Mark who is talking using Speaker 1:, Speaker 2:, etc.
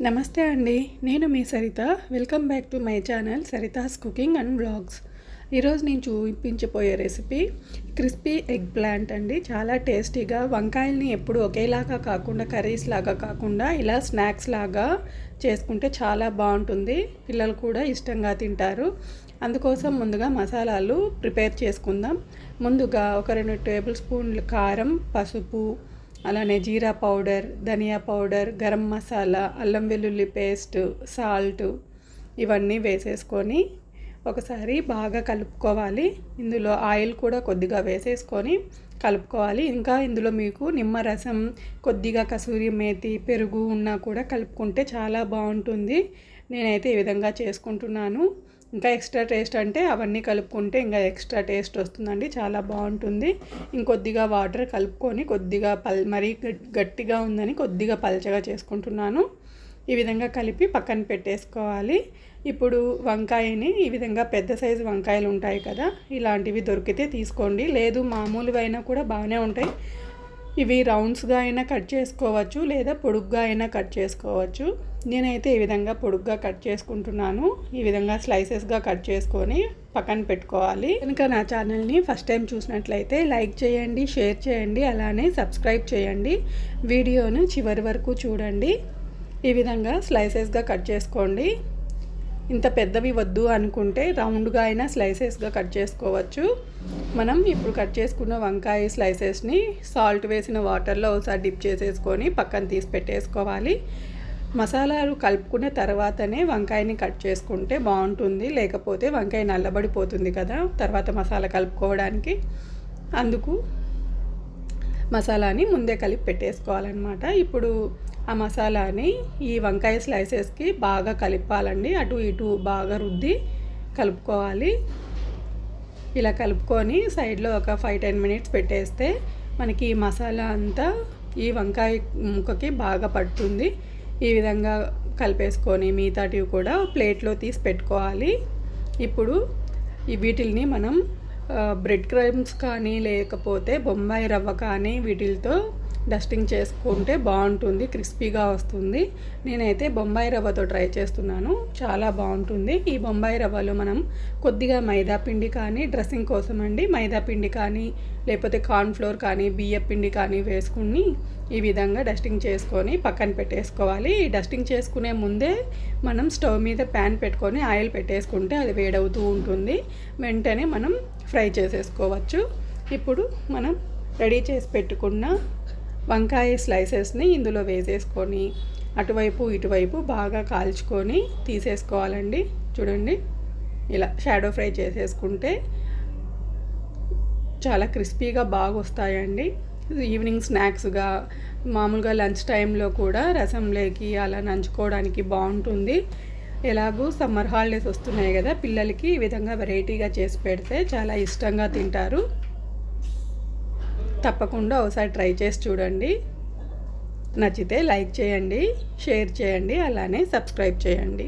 Speaker 1: నమస్తే అండి. నేను మీ Saritha. Welcome back to my channel Saritha's cooking and vlogs. ఈరోజు నేను చూపించబోయే రెసిపీ క్రిస్పీ ఎగ్ ప్లాంట్ అండి. చాలా టేస్టీగా వంకాయల్ని ఎప్పుడు ఒకేలాగా కాకుండా కర్రీస్ లాగా కాకుండా ఇలా స్నాక్స్ లాగా చేసుకుంటే చాలా బాగుంటుంది. పిల్లలు కూడా ఇష్టంగా తింటారు. అందుకోసం ముందుగా మసాలాలు ప్రిపేర్ చేసుకుందాం. ముందుగా ఒక 2 టేబుల్ స్పూన్లు కారం, పసుపు, అలానే జీరా పౌడర్, ధనియా పౌడర్, గరం మసాలా, అల్లం వెల్లుల్లి పేస్ట్, సాల్ట్ ఇవన్నీ వేసేసుకొని ఒకసారి బాగా కలుపుకోవాలి. ఇందులో ఆయిల్ కూడా కొద్దిగా వేసేసుకొని కలుపుకోవాలి. ఇంకా ఇందులో మీకు నిమ్మరసం, కొద్దిగా కసూరి మేతి, పెరుగు ఉన్నా కూడా కలుపుకుంటే చాలా బాగుంటుంది. నేనైతే ఈ విధంగా చేసుకుంటున్నాను. ఇంకా ఎక్స్ట్రా టేస్ట్ అంటే అవన్నీ కలుపుకుంటే ఇంకా ఎక్స్ట్రా టేస్ట్ వస్తుందండి, చాలా బాగుంటుంది. ఇంకొద్దిగా వాటర్ కలుపుకొని కొద్దిగా మరీ గట్టిగా ఉందని కొద్దిగా పల్చగా చేసుకుంటున్నాను. ఈ విధంగా కలిపి పక్కన పెట్టేసుకోవాలి. ఇప్పుడు వంకాయని ఈ విధంగా పెద్ద సైజు వంకాయలు ఉంటాయి కదా, ఇలాంటివి దొరికితే తీసుకోండి. లేదు మామూలువైనా కూడా బాగానే ఉంటాయి. ఇవి రౌండ్స్గా అయినా కట్ చేసుకోవచ్చు, లేదా పొడుగ్గా అయినా కట్ చేసుకోవచ్చు. నేనైతే ఈ విధంగా పొడుగ్గా కట్ చేసుకుంటున్నాను. ఈ విధంగా స్లైసెస్గా కట్ చేసుకొని పక్కన పెట్టుకోవాలి. కనుక నా ఛానల్ని ఫస్ట్ టైం చూసినట్లయితే లైక్ చేయండి, షేర్ చేయండి, అలానే సబ్స్క్రైబ్ చేయండి. వీడియోను చివరి వరకు చూడండి. ఈ విధంగా స్లైసెస్గా కట్ చేసుకోండి. ఇంత పెద్దవి వద్దు అనుకుంటే రౌండ్గా అయినా స్లైసెస్గా కట్ చేసుకోవచ్చు. మనం ఇప్పుడు కట్ చేసుకున్న వంకాయ స్లైసెస్ని సాల్ట్ వేసిన వాటర్లో ఒకసారి డిప్ చేసేసుకొని పక్కన తీసి పెట్టేసుకోవాలి. మసాలాలు కలుపుకున్న తర్వాతనే వంకాయని కట్ చేసుకుంటే బాగుంటుంది, లేకపోతే వంకాయ నల్లబడిపోతుంది కదా తర్వాత మసాలా కలుపుకోవడానికి. అందుకు మసాలాని ముందే కలిపి పెట్టేసుకోవాలన్నమాట. ఇప్పుడు ఆ మసాలాని ఈ వంకాయ స్లైసెస్కి బాగా కలపాలండి. అటు ఇటు బాగా రుద్ది కలుపుకోవాలి. ఇలా కలుపుకొని సైడ్లో ఒక 5-10 మినిట్స్ పెట్టేస్తే మనకి ఈ మసాలా అంతా ఈ వంకాయ ముక్కకి బాగా పడుతుంది. ఈ విధంగా కలిపేసుకొని మిగతాటివి కూడా ప్లేట్లో తీసి పెట్టుకోవాలి. ఇప్పుడు వీటిల్ని మనం బ్రెడ్ క్రమ్స్ కానీ లేకపోతే బొంబాయి రవ్వ కానీ వీటితో డస్టింగ్ చేసుకుంటే బాగుంటుంది, క్రిస్పీగా వస్తుంది. నేనైతే బొంబాయి రవ్వతో ట్రై చేస్తున్నాను, చాలా బాగుంటుంది. ఈ బొంబాయి రవ్వలో మనం కొద్దిగా మైదా పిండి కానీ డ్రెస్సింగ్ కోసం అండి మైదా పిండి కానీ లేకపోతే కార్న్ఫ్లోర్ కానీ బియ్య పిండి కానీ వేసుకుని ఈ విధంగా డస్టింగ్ చేసుకొని పక్కన పెట్టేసుకోవాలి. ఈ డస్టింగ్ చేసుకునే ముందే మనం స్టవ్ మీద ప్యాన్ పెట్టుకొని ఆయిల్ పెట్టేసుకుంటే అది వేడవుతూ ఉంటుంది. వెంటనే మనం ఫ్రై చేసేసుకోవచ్చు. ఇప్పుడు మనం రెడీ చేసి పెట్టుకున్న వంకాయ స్లైసెస్ని ఇందులో వేసేసుకొని అటువైపు ఇటువైపు బాగా కాల్చుకొని తీసేసుకోవాలండి. చూడండి, ఇలా షాడో ఫ్రై చేసేసుకుంటే చాలా క్రిస్పీగా బాగా వస్తాయండి. ఈవినింగ్ స్నాక్స్గా, మామూలుగా లంచ్ టైంలో కూడా రసంలోకి అలా నంచుకోవడానికి బాగుంటుంది. ఎలాగూ సమ్మర్ హాలిడేస్ వస్తున్నాయి కదా, పిల్లలకి ఈ విధంగా వెరైటీగా చేసి పెడితే చాలా ఇష్టంగా తింటారు. తప్పకుండా ఒకసారి ట్రై చేసి చూడండి. నచ్చితే లైక్ చేయండి, షేర్ చేయండి, అలానే సబ్స్క్రైబ్ చేయండి.